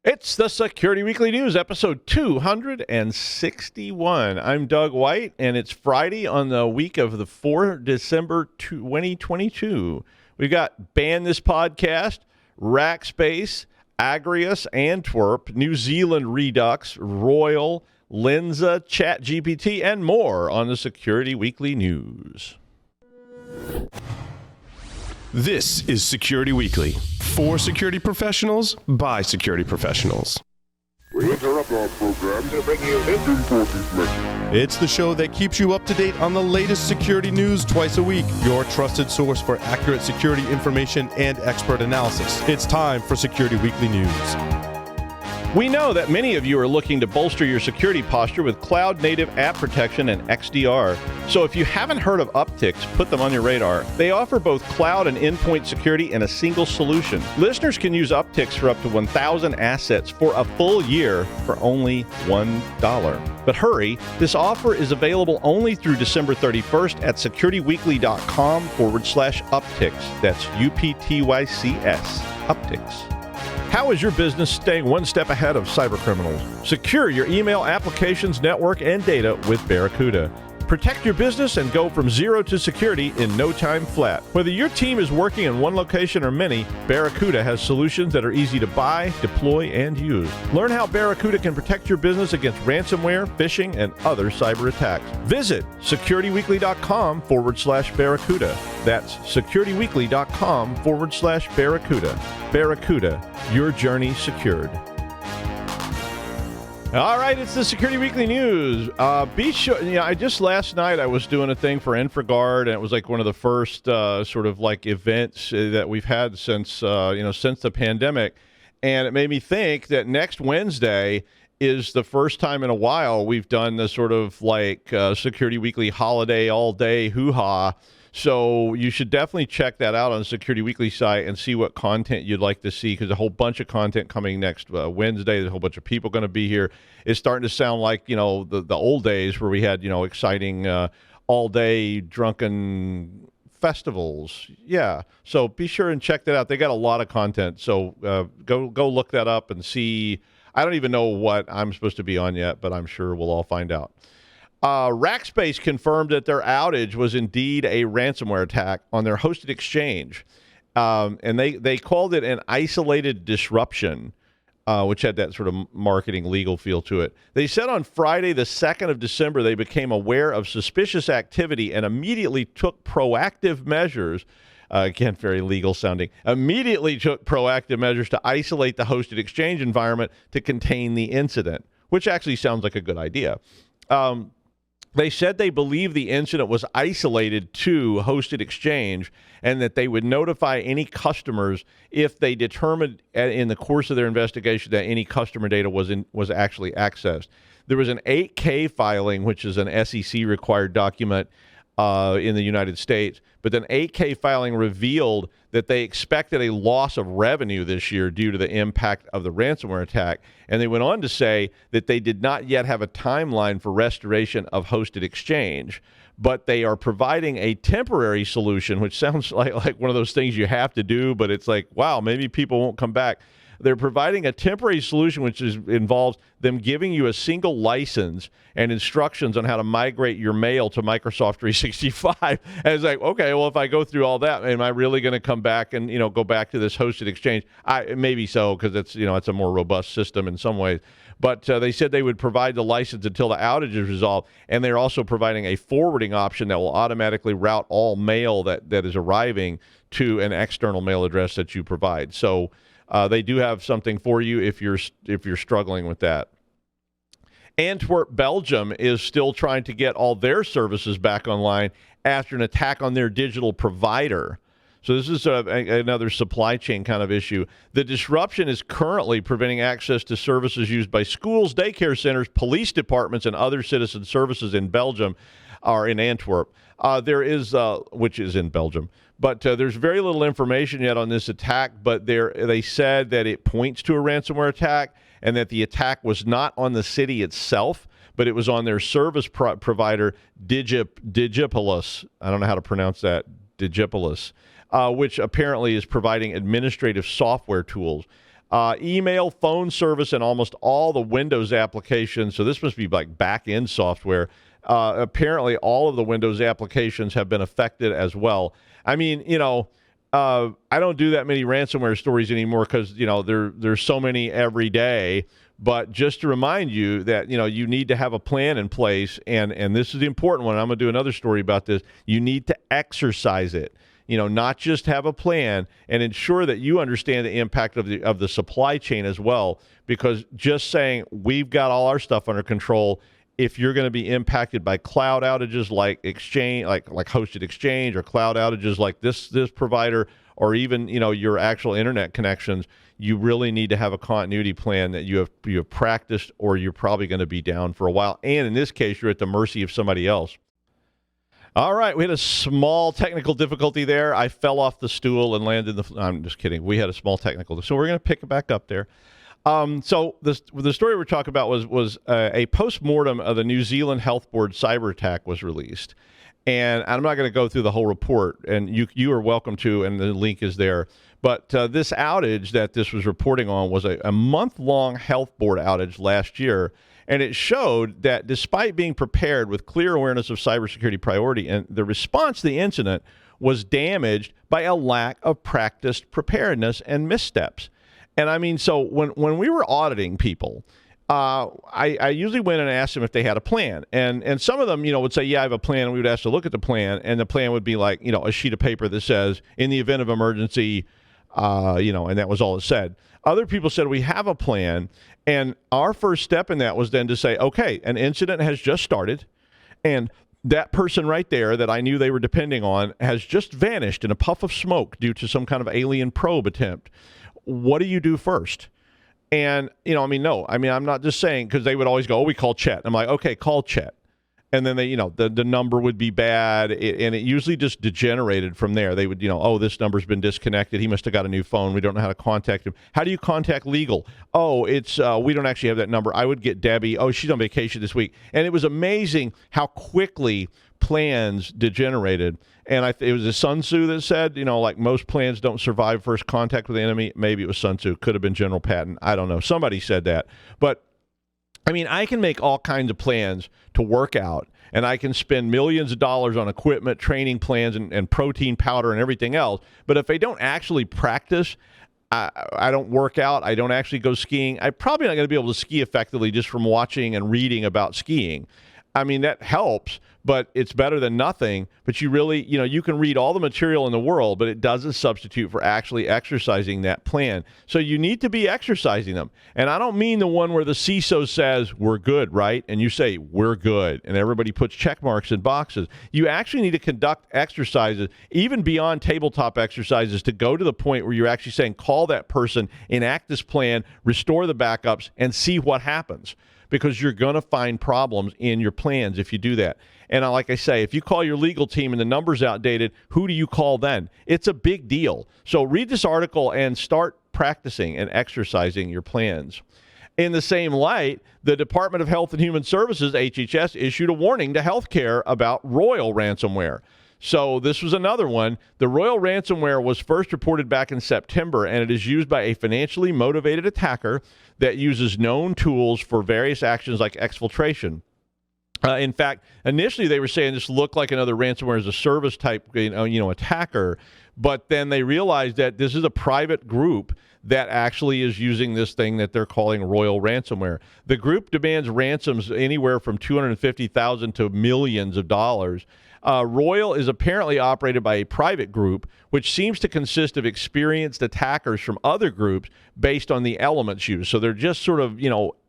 It's the Security Weekly News, episode 261. I'm Doug White, and it's Friday on the week of the 4th December 2022. We've got Ban This Podcast, Rackspace, Agrius, Antwerp, New Zealand Redux, Royal, Lensa, Chat-GPT, and more on the Security Weekly News. This is Security Weekly, for security professionals, by security professionals. We interrupt our program to bring you this important message. It's the show that keeps you up to date on the latest security news twice a week, your trusted source for accurate security information and expert analysis. It's time for Security Weekly News. We know that many of you are looking to bolster your security posture with cloud-native app protection and XDR. So if you haven't heard of Upticks, put them on your radar. They offer both cloud and endpoint security in a single solution. Listeners can use Upticks for up to 1,000 assets for a full year for only $1. But hurry, this offer is available only through December 31st at securityweekly.com/Upticks. That's UPTYCS, Upticks. How is your business staying one step ahead of cybercriminals? Secure your email, applications, network, and data with Barracuda. Protect your business and go from zero to security in no time flat. Whether your team is working in one location or many, Barracuda has solutions that are easy to buy, deploy, and use. Learn how Barracuda can protect your business against ransomware, phishing, and other cyber attacks. Visit securityweekly.com/Barracuda. That's securityweekly.com/Barracuda. Barracuda, your journey secured. All right, it's the Security Weekly News. Be sure, last night I was doing a thing for InfraGard, and it was like one of the first sort of like events that we've had since the pandemic. And it made me think that next Wednesday is the first time in a while we've done the sort of like Security Weekly holiday all day hoo-ha. So you should definitely check that out on the Security Weekly site and see what content you'd like to see, because a whole bunch of content coming next Wednesday. There's a whole bunch of people going to be here. It's starting to sound like, the old days where we had, exciting all-day drunken festivals. Yeah. So be sure and check that out. They got a lot of content. So go look that up and see. I don't even know what I'm supposed to be on yet, but I'm sure we'll all find out. Rackspace confirmed that their outage was indeed a ransomware attack on their hosted exchange. And they called it an isolated disruption, which had that sort of marketing legal feel to it. They said on Friday, the 2nd of December, they became aware of suspicious activity and immediately took proactive measures. Again, very legal sounding. Immediately took proactive measures to isolate the hosted exchange environment to contain the incident, which actually sounds like a good idea. They said they believe the incident was isolated to hosted exchange and that they would notify any customers if they determined in the course of their investigation that any customer data was actually accessed. There was an 8K filing, which is an SEC required document in the United States, but then 8K filing revealed that they expected a loss of revenue this year due to the impact of the ransomware attack. And they went on to say that they did not yet have a timeline for restoration of hosted exchange, but they are providing a temporary solution, which sounds like one of those things you have to do, but it's like, wow, maybe people won't come back. They're providing a temporary solution, which involves them giving you a single license and instructions on how to migrate your mail to Microsoft 365. And it's like, okay, well, if I go through all that, am I really going to come back and, go back to this hosted exchange? Maybe so, because it's a more robust system in some ways. But they said they would provide the license until the outage is resolved, and they're also providing a forwarding option that will automatically route all mail that is arriving to an external mail address that you provide. So they do have something for you if you're struggling with that. Antwerp, Belgium is still trying to get all their services back online after an attack on their digital provider. So this is another supply chain kind of issue. The disruption is currently preventing access to services used by schools, daycare centers, police departments, and other citizen services in Belgium or in Antwerp. There is, which is in Belgium. But there's very little information yet on this attack, but they said that it points to a ransomware attack and that the attack was not on the city itself, but it was on their service provider, Digipolis. I don't know how to pronounce that, Digipolis, which apparently is providing administrative software tools. email, phone service, and almost all the Windows applications. So this must be like back-end software. Apparently, all of the Windows applications have been affected as well. I mean, I don't do that many ransomware stories anymore because, there's so many every day. But just to remind you that, you need to have a plan in place. And this is the important one. I'm going to do another story about this. You need to exercise it. Not just have a plan, and ensure that you understand the impact of the supply chain as well. Because just saying we've got all our stuff under control, if you're going to be impacted by cloud outages like Exchange, like hosted Exchange, or cloud outages like this provider, or even your actual internet connections, you really need to have a continuity plan that you have practiced, or you're probably going to be down for a while. And in this case, you're at the mercy of somebody else. All right, we had a small technical difficulty there. I fell off the stool and landed I'm just kidding. We had a small technical, so we're going to pick it back up there. So the story we're talking about was a post-mortem of the New Zealand Health Board cyber attack was released. And I'm not going to go through the whole report, and you are welcome to, and the link is there. But this outage that this was reporting on was a month-long health board outage last year. And it showed that despite being prepared with clear awareness of cybersecurity priority, and the response to the incident was damaged by a lack of practiced preparedness and missteps. And I mean, so when we were auditing people, I usually went and asked them if they had a plan. And some of them, would say, yeah, I have a plan. And we would ask to look at the plan. And the plan would be like, a sheet of paper that says, in the event of emergency, and that was all it said. Other people said, we have a plan. And our first step in that was then to say, okay, an incident has just started. And that person right there that I knew they were depending on has just vanished in a puff of smoke due to some kind of alien probe attempt. What do you do first? And, no. I'm not just saying, because they would always go, we call Chat. I'm like, okay, call Chat. And then they, the number would be bad, and it usually just degenerated from there. They would, this number's been disconnected. He must have got a new phone. We don't know how to contact him. How do you contact legal? Oh, it's we don't actually have that number. I would get Debbie. Oh, she's on vacation this week. And it was amazing how quickly plans degenerated. And it was a Sun Tzu that said, like most plans don't survive first contact with the enemy. Maybe it was Sun Tzu. Could have been General Patton. I don't know. Somebody said that. But I can make all kinds of plans to work out, and I can spend millions of dollars on equipment, training plans, and protein powder and everything else. But if I don't actually practice, I don't work out, I don't actually go skiing, I'm probably not going to be able to ski effectively just from watching and reading about skiing. That helps, but it's better than nothing. But you really, you can read all the material in the world, but it doesn't substitute for actually exercising that plan. So you need to be exercising them. And I don't mean the one where the CISO says, we're good, right? And you say, we're good. And everybody puts check marks in boxes. You actually need to conduct exercises, even beyond tabletop exercises, to go to the point where you're actually saying, call that person, enact this plan, restore the backups, and see what happens. Because you're going to find problems in your plans if you do that. And like I say, if you call your legal team and the number's outdated, who do you call then? It's a big deal. So read this article and start practicing and exercising your plans. In the same light, the Department of Health and Human Services, HHS, issued a warning to healthcare about Royal ransomware. So this was another one. The Royal ransomware was first reported back in September, and it is used by a financially motivated attacker that uses known tools for various actions like exfiltration. In fact, initially they were saying this looked like another ransomware as a service type, attacker, but then they realized that this is a private group that actually is using this thing that they're calling Royal ransomware. The group demands ransoms anywhere from $250,000 to millions of dollars. Royal is apparently operated by a private group, which seems to consist of experienced attackers from other groups based on the elements used. So they're just sort of,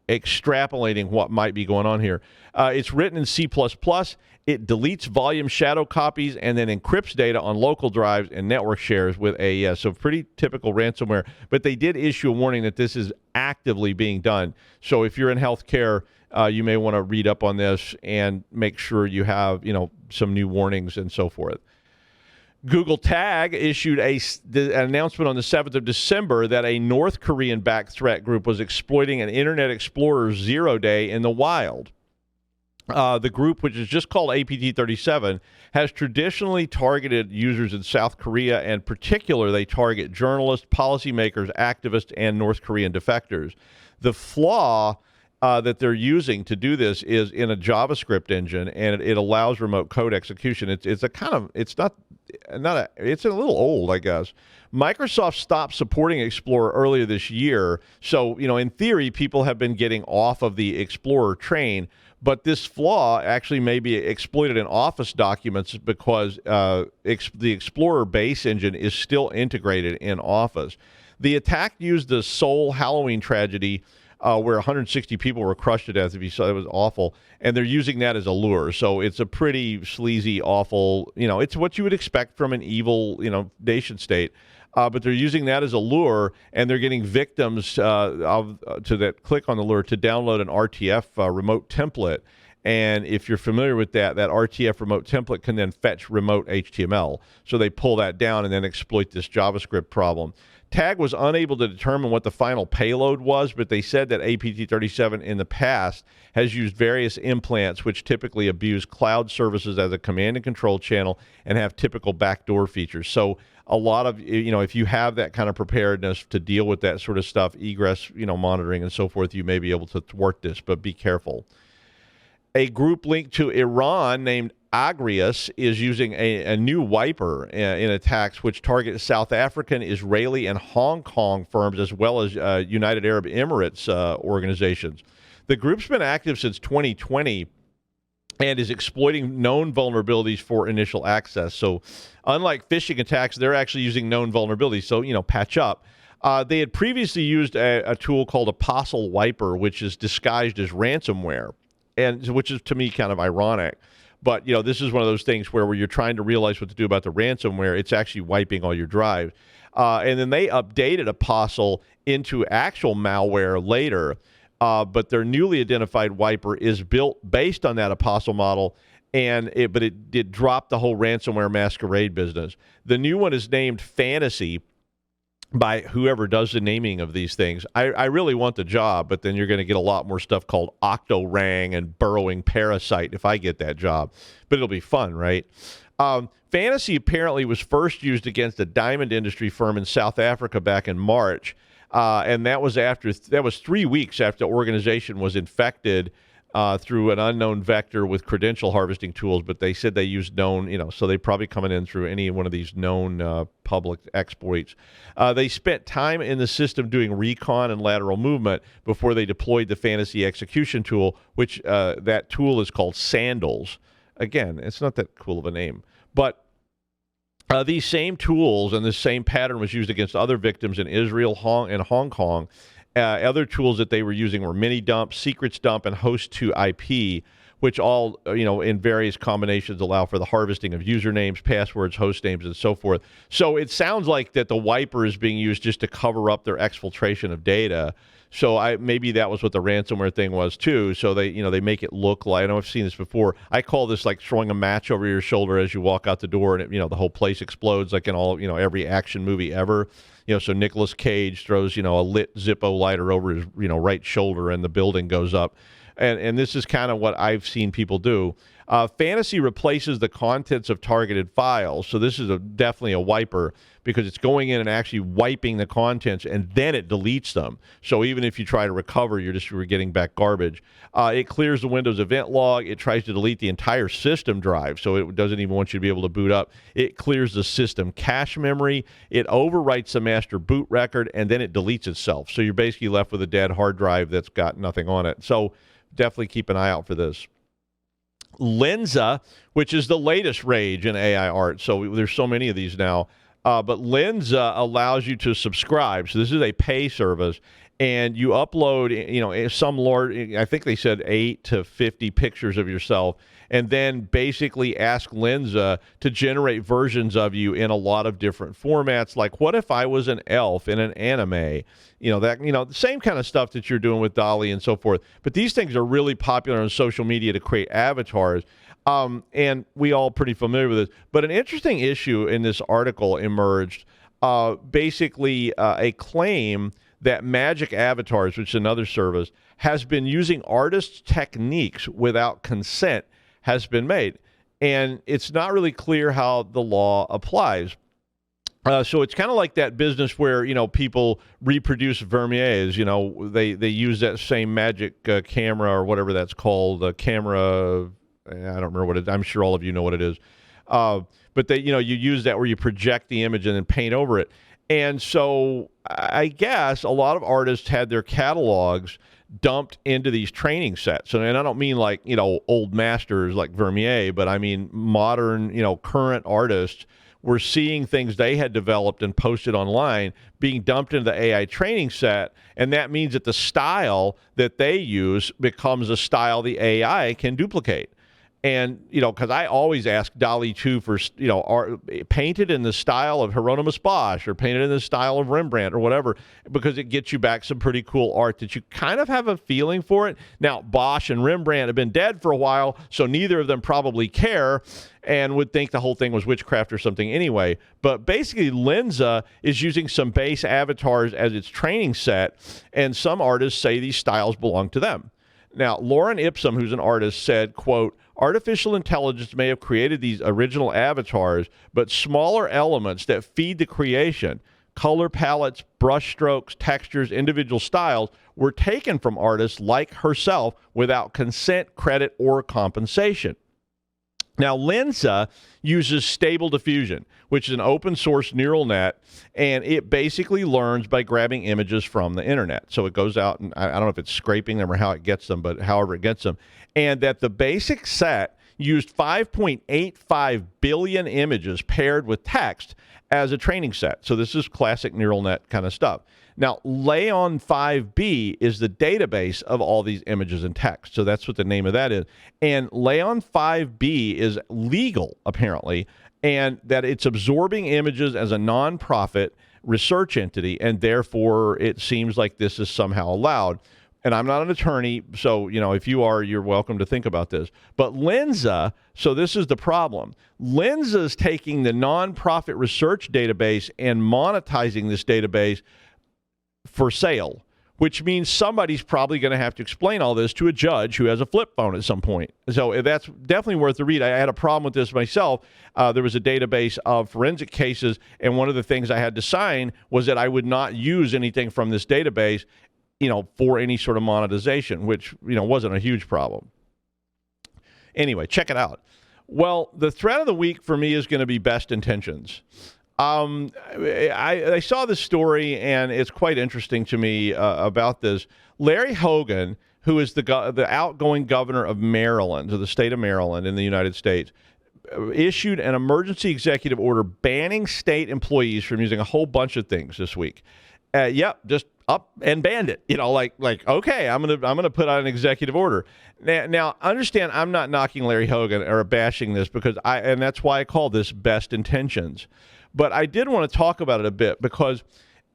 extrapolating what might be going on here. It's written in C++. It deletes volume shadow copies and then encrypts data on local drives and network shares with AES. So pretty typical ransomware. But they did issue a warning that this is actively being done. So if you're in healthcare, you may want to read up on this and make sure you have, some new warnings and so forth. Google Tag issued an announcement on the 7th of December that a North Korean-backed threat group was exploiting an Internet Explorer 0 day in the wild. The group, which is just called APT-37, has traditionally targeted users in South Korea, and in particular, they target journalists, policymakers, activists, and North Korean defectors. The flaw that they're using to do this is in a JavaScript engine, and it allows remote code execution. It's a little old, I guess. Microsoft stopped supporting Explorer earlier this year, so in theory, people have been getting off of the Explorer train. But this flaw actually may be exploited in Office documents because the Explorer base engine is still integrated in Office. The attack used the Seoul Halloween tragedy where 160 people were crushed to death. If you saw, it was awful. And they're using that as a lure. So it's a pretty sleazy, awful, it's what you would expect from an evil, nation state. But they're using that as a lure, and they're getting victims to that click on the lure to download an RTF remote template. And if you're familiar with that RTF remote template can then fetch remote HTML. So they pull that down and then exploit this JavaScript problem. TAG was unable to determine what the final payload was, but they said that APT-37 in the past has used various implants which typically abuse cloud services as a command and control channel and have typical backdoor features. So a lot of, if you have that kind of preparedness to deal with that sort of stuff, egress, monitoring and so forth, you may be able to thwart this, but be careful. A group linked to Iran named Agrius is using a new wiper in attacks which target South African, Israeli, and Hong Kong firms, as well as United Arab Emirates organizations. The group's been active since 2020 and is exploiting known vulnerabilities for initial access. So unlike phishing attacks, they're actually using known vulnerabilities, so, patch up. They had previously used a tool called Apostle Wiper, which is disguised as ransomware, and which is, to me, kind of ironic. But, this is one of those things where you're trying to realize what to do about the ransomware. It's actually wiping all your drives. And then they updated Apostle into actual malware later. But their newly identified wiper is built based on that Apostle model, but it did drop the whole ransomware masquerade business. The new one is named Fantasy by whoever does the naming of these things. I really want the job, but then you're going to get a lot more stuff called Octorang and Burrowing Parasite if I get that job. But it'll be fun, right? Fantasy apparently was first used against a diamond industry firm in South Africa back in March. And that was 3 weeks after the organization was infected through an unknown vector with credential harvesting tools, but they said they used known, so they probably coming in through any one of these known public exploits. They spent time in the system doing recon and lateral movement before they deployed the Fantasy execution tool, which that tool is called Sandals. Again, it's not that cool of a name, but these same tools and this same pattern was used against other victims in Israel and Hong Kong. Other tools that they were using were Minidump, Secrets Dump, and Host2IP, which all, in various combinations allow for the harvesting of usernames, passwords, host names, and so forth. So it sounds like that the wiper is being used just to cover up their exfiltration of data. So maybe that was what the ransomware thing was too. So they make it look like, I know I've seen this before. I call this like throwing a match over your shoulder as you walk out the door, and the whole place explodes like in all, every action movie ever. So Nicolas Cage throws, a lit Zippo lighter over his, right shoulder, and the building goes up. And this is kind of what I've seen people do. Fantasy replaces the contents of targeted files. So this is definitely a wiper because it's going in and actually wiping the contents, and then it deletes them. So even if you try to recover, you're getting back garbage. It clears the Windows event log. It tries to delete the entire system drive, so it doesn't even want you to be able to boot up. It clears the system cache memory. It overwrites the master boot record, and then it deletes itself. So you're basically left with a dead hard drive that's got nothing on it. So definitely keep an eye out for this. Lensa, which is the latest rage in AI art. So there's so many of these now. But Lensa allows you to subscribe. So this is a pay service. And you upload, some large, I think they said 8 to 50 pictures of yourself, and then basically ask Lensa to generate versions of you in a lot of different formats. Like, what if I was an elf in an anime? The same kind of stuff that you're doing with DALL-E and so forth. But these things are really popular on social media to create avatars. And we all pretty familiar with this. But an interesting issue in this article emerged, basically a claim that Magic Avatars, which is another service, has been using artists' techniques without consent has been made. And it's not really clear how the law applies. So it's kind of like that business where, people reproduce Vermeers, they use that same magic camera or whatever that's called, camera, I don't remember what it is. I'm sure all of you know what it is. But you use that where you project the image and then paint over it. And so I guess a lot of artists had their catalogs dumped into these training sets. And I don't mean like, old masters like Vermeer, but I mean modern, current artists were seeing things they had developed and posted online being dumped into the AI training set. And that means that the style that they use becomes a style the AI can duplicate. And, because I always ask DALL-E 2 for, art painted in the style of Hieronymus Bosch or painted in the style of Rembrandt or whatever, because it gets you back some pretty cool art that you kind of have a feeling for it. Now, Bosch and Rembrandt have been dead for a while, so neither of them probably care and would think the whole thing was witchcraft or something anyway. But basically, Lensa is using some base avatars as its training set, and some artists say these styles belong to them. Now, Lauren Ipsum, who's an artist, said, quote, "Artificial intelligence may have created these original avatars, but smaller elements that feed the creation, color palettes, brush strokes, textures, individual styles, were taken from artists like herself without consent, credit, or compensation." Now, Lensa uses Stable Diffusion, which is an open source neural net, and it basically learns by grabbing images from the internet. So it goes out, and I don't know if it's scraping them or how it gets them, but however it gets them. And that the basic set used 5.85 billion images paired with text as a training set. So this is classic neural net kind of stuff. Now, Leon 5B is the database of all these images and text. So that's what the name of that is. And Leon 5B is legal, apparently, and that it's absorbing images as a nonprofit research entity, and therefore it seems like this is somehow allowed. And I'm not an attorney, so, if you are, you're welcome to think about this. But Lensa, so this is the problem. Lensa is taking the nonprofit research database and monetizing this database for sale, which means somebody's probably going to have to explain all this to a judge who has a flip phone at some point. So that's definitely worth the read. I had a problem with this myself. There was a database of forensic cases, and one of the things I had to sign was that I would not use anything from this database, for any sort of monetization, which, wasn't a huge problem. Anyway, check it out. Well, the threat of the week for me is going to be best intentions. I saw this story, and it's quite interesting to me about this. Larry Hogan, who is the outgoing governor of Maryland, of the state of Maryland in the United States, issued an emergency executive order banning state employees from using a whole bunch of things this week. Just up and banned it. Okay, I'm gonna put out an executive order. Now, understand, I'm not knocking Larry Hogan or bashing this and that's why I call this best intentions. But I did want to talk about it a bit because,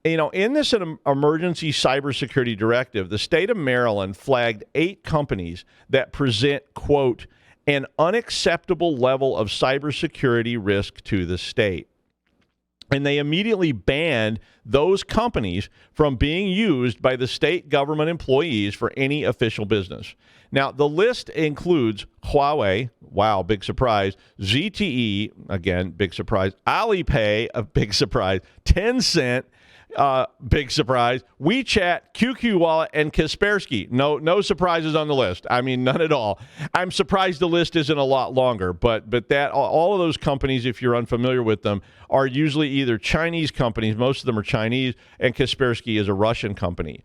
in this emergency cybersecurity directive, the state of Maryland flagged 8 companies that present, quote, an unacceptable level of cybersecurity risk to the state. And they immediately banned those companies from being used by the state government employees for any official business. Now, the list includes Huawei, wow, big surprise, ZTE, again, big surprise, Alipay, a big surprise, Tencent, big surprise, WeChat, QQ Wallet, and Kaspersky. No surprises on the list. I mean, none at all. I'm surprised the list isn't a lot longer, but that all of those companies, if you're unfamiliar with them, are usually either Chinese companies. Most of them are Chinese, and Kaspersky is a Russian company.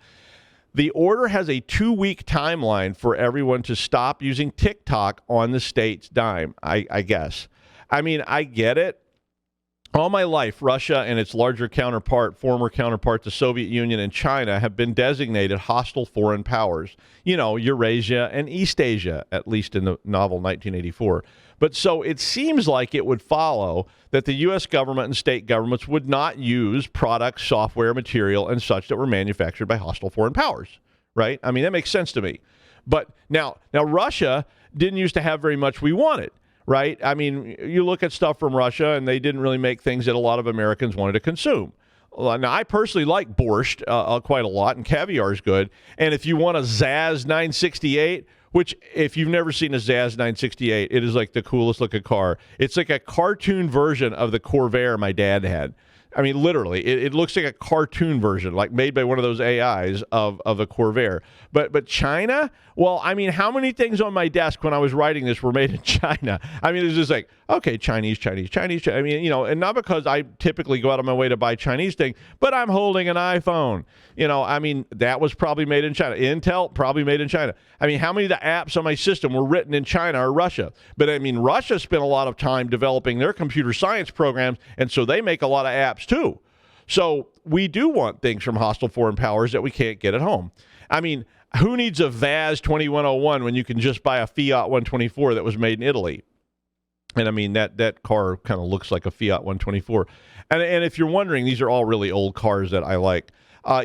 The order has a 2-week timeline for everyone to stop using TikTok on the state's dime, I guess. I mean, I get it. All my life, Russia and its larger former counterpart, the Soviet Union and China, have been designated hostile foreign powers. Eurasia and East Asia, at least in the novel 1984. But so it seems like it would follow that the U.S. government and state governments would not use products, software, material, and such that were manufactured by hostile foreign powers, right? I mean, that makes sense to me. But now Russia didn't used to have very much we wanted. Right? I mean, you look at stuff from Russia, and they didn't really make things that a lot of Americans wanted to consume. Now, I personally like borscht quite a lot, and caviar is good. And if you want a Zaz 968, which if you've never seen a Zaz 968, it is like the coolest looking car. It's like a cartoon version of the Corvair my dad had. I mean, literally, it looks like a cartoon version, like made by one of those AIs of a Corvair. But China? Well, I mean, how many things on my desk when I was writing this were made in China? I mean, it's just like, okay, Chinese. I mean, and not because I typically go out of my way to buy Chinese things, but I'm holding an iPhone. I mean, that was probably made in China. Intel, probably made in China. I mean, how many of the apps on my system were written in China or Russia? But I mean, Russia spent a lot of time developing their computer science programs, and so they make a lot of apps too. So we do want things from hostile foreign powers that we can't get at home. I mean, who needs a VAZ 2101 when you can just buy a Fiat 124 that was made in Italy? And I mean, that car kind of looks like a Fiat 124. And if you're wondering, these are all really old cars that I like.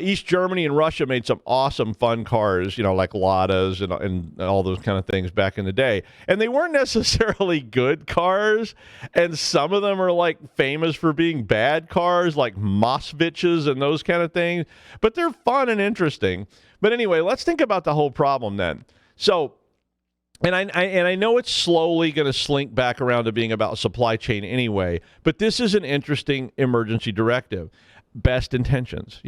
East Germany and Russia made some awesome, fun cars, like Ladas and all those kind of things back in the day. And they weren't necessarily good cars. And some of them are like famous for being bad cars, like Moskviches and those kind of things. But they're fun and interesting. But anyway, let's think about the whole problem then. So, and I know it's slowly going to slink back around to being about supply chain anyway. But this is an interesting emergency directive. Best intentions,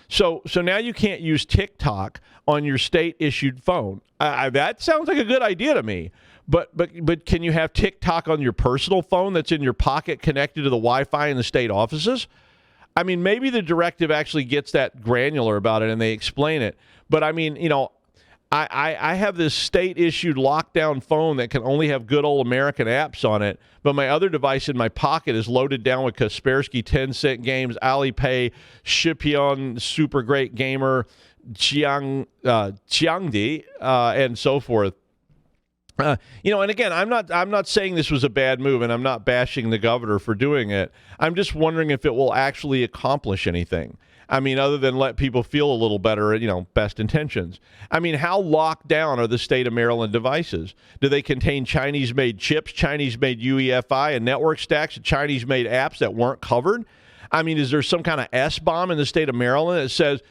So now you can't use TikTok on your state-issued phone. That sounds like a good idea to me. But can you have TikTok on your personal phone that's in your pocket connected to the Wi-Fi in the state offices? I mean, maybe the directive actually gets that granular about it and they explain it. But I mean, I have this state-issued lockdown phone that can only have good old American apps on it, but my other device in my pocket is loaded down with Kaspersky 10-cent games, Alipay, Shipion, Super Great Gamer, Xiangdi, and so forth. And again, I'm not saying this was a bad move, and I'm not bashing the governor for doing it. I'm just wondering if it will actually accomplish anything. I mean, other than let people feel a little better, best intentions. I mean, how locked down are the state of Maryland devices? Do they contain Chinese-made chips, Chinese-made UEFI and network stacks, and Chinese-made apps that weren't covered? I mean, is there some kind of S-bomb in the state of Maryland that says,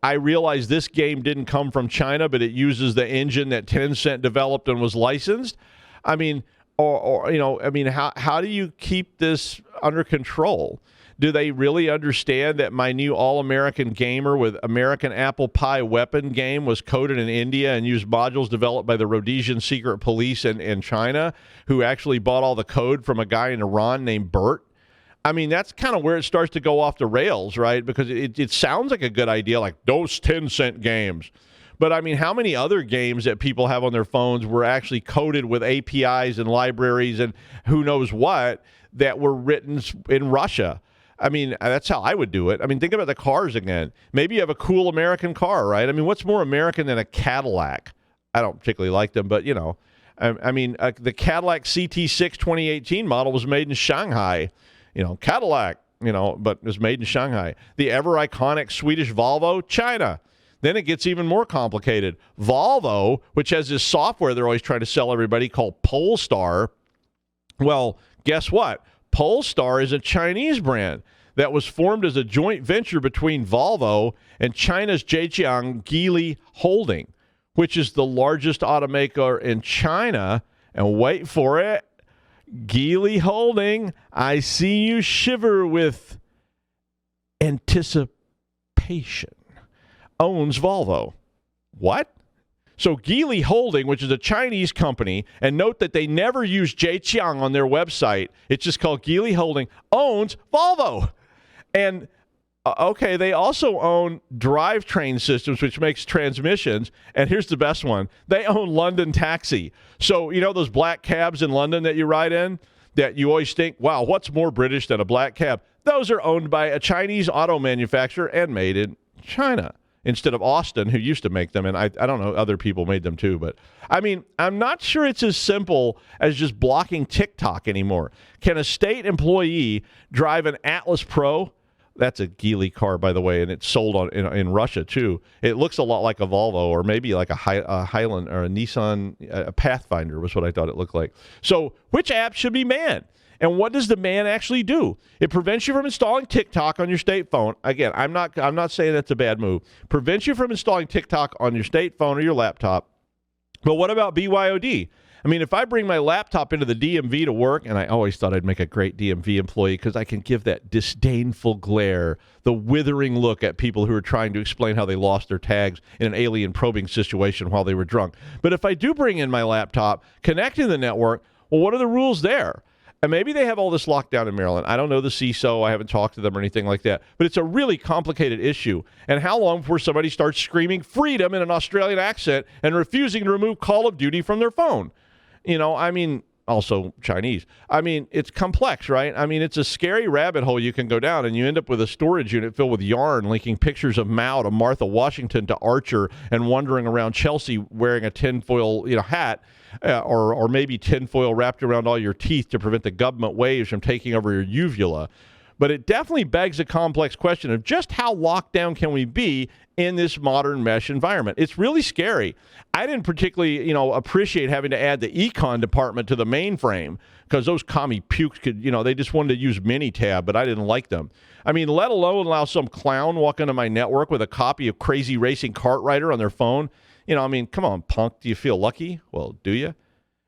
I realize this game didn't come from China, but it uses the engine that Tencent developed and was licensed? I mean, how do you keep this under control? Do they really understand that my new all-American gamer with American apple pie weapon game was coded in India and used modules developed by the Rhodesian secret police in China, who actually bought all the code from a guy in Iran named Bert? I mean, that's kind of where it starts to go off the rails, right? Because it sounds like a good idea, like those 10-cent games. But, I mean, how many other games that people have on their phones were actually coded with APIs and libraries and who knows what that were written in Russia? I mean, that's how I would do it. I mean, think about the cars again. Maybe you have a cool American car, right? I mean, what's more American than a Cadillac? I don't particularly like them, but, I mean, the Cadillac CT6 2018 model was made in Shanghai. Cadillac, but it was made in Shanghai. The ever-iconic Swedish Volvo, China. Then it gets even more complicated. Volvo, which has this software they're always trying to sell everybody called Polestar. Well, guess what? Polestar is a Chinese brand that was formed as a joint venture between Volvo and China's Zhejiang Geely Holding, which is the largest automaker in China. And wait for it, Geely Holding, I see you shiver with anticipation, owns Volvo. What? So Geely Holding, which is a Chinese company, and note that they never use Zhejiang on their website. It's just called Geely Holding, owns Volvo. And, okay, they also own drivetrain systems, which makes transmissions. And here's the best one. They own London Taxi. So, those black cabs in London that you ride in that you always think, wow, what's more British than a black cab? Those are owned by a Chinese auto manufacturer and made in China, instead of Austin, who used to make them. And I don't know, other people made them too. But, I mean, I'm not sure it's as simple as just blocking TikTok anymore. Can a state employee drive an Atlas Pro? That's a Geely car, by the way, and it's sold in Russia, too. It looks a lot like a Volvo or maybe like a Highland or a Nissan a Pathfinder was what I thought it looked like. So which app should be banned? And what does the ban actually do? It prevents you from installing TikTok on your state phone. Again, I'm not saying that's a bad move. Prevents you from installing TikTok on your state phone or your laptop. But what about BYOD? I mean, if I bring my laptop into the DMV to work, and I always thought I'd make a great DMV employee because I can give that disdainful glare, the withering look at people who are trying to explain how they lost their tags in an alien probing situation while they were drunk. But if I do bring in my laptop, connect to the network, well, what are the rules there? And maybe they have all this locked down in Maryland. I don't know the CISO. I haven't talked to them or anything like that. But it's a really complicated issue. And how long before somebody starts screaming freedom in an Australian accent and refusing to remove Call of Duty from their phone? You know, I mean, also Chinese. I mean, it's complex, right? I mean, it's a scary rabbit hole you can go down, and you end up with a storage unit filled with yarn, linking pictures of Mao to Martha Washington to Archer, and wandering around Chelsea wearing a tinfoil, hat, or maybe tinfoil wrapped around all your teeth to prevent the government waves from taking over your uvula. But it definitely begs a complex question of just how locked down can we be in this modern mesh environment. It's really scary. I didn't particularly, appreciate having to add the econ department to the mainframe because those commie pukes could, they just wanted to use Minitab, but I didn't like them. I mean, let alone allow some clown walk into my network with a copy of Crazy Racing Kart Rider on their phone. Come on, punk. Do you feel lucky? Well, do you?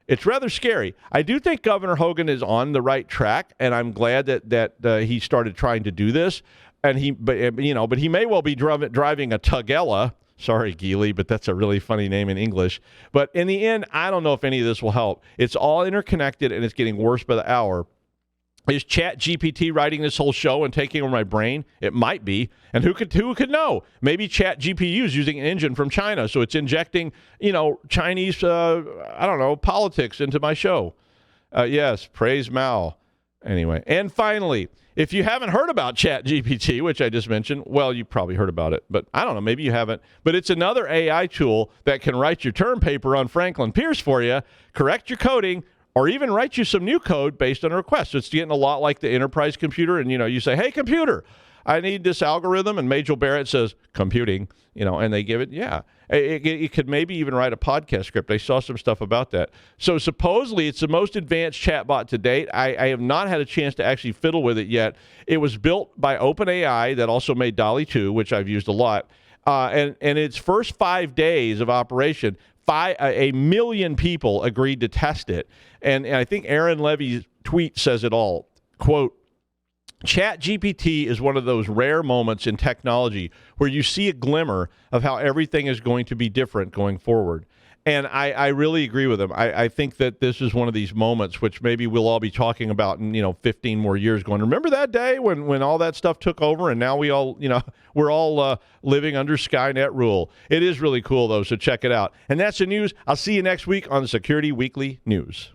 It's rather scary. I do think Governor Hogan is on the right track, and I'm glad that he started trying to do this. But he may well be driving a Tugela. Sorry, Geely, but that's a really funny name in English. But in the end, I don't know if any of this will help. It's all interconnected, and it's getting worse by the hour. Is Chat-GPT writing this whole show and taking over my brain? It might be. And who could know? Maybe Chat-GPT is using an engine from China, so it's injecting, Chinese, politics into my show. Yes, praise Mao. Anyway, and finally, if you haven't heard about Chat-GPT, which I just mentioned, well, you probably heard about it, but I don't know, maybe you haven't. But it's another AI tool that can write your term paper on Franklin Pierce for you, correct your coding, or even write you some new code based on a request. So it's getting a lot like the enterprise computer, and you say, hey, computer, I need this algorithm, and Majel Barrett says, computing, and they give it, yeah. It could maybe even write a podcast script. I saw some stuff about that. So supposedly it's the most advanced chatbot to date. I have not had a chance to actually fiddle with it yet. It was built by OpenAI that also made DALL-E 2, which I've used a lot. And in its first 5 days of operation, 1 million people agreed to test it. And I think Aaron Levy's tweet says it all. Quote, Chat-GPT is one of those rare moments in technology where you see a glimmer of how everything is going to be different going forward. And I really agree with him. I think that this is one of these moments which maybe we'll all be talking about in 15 more years going, remember that day when all that stuff took over and now we all, we're all living under Skynet rule. It is really cool, though, so check it out. And that's the news. I'll see you next week on the Security Weekly News.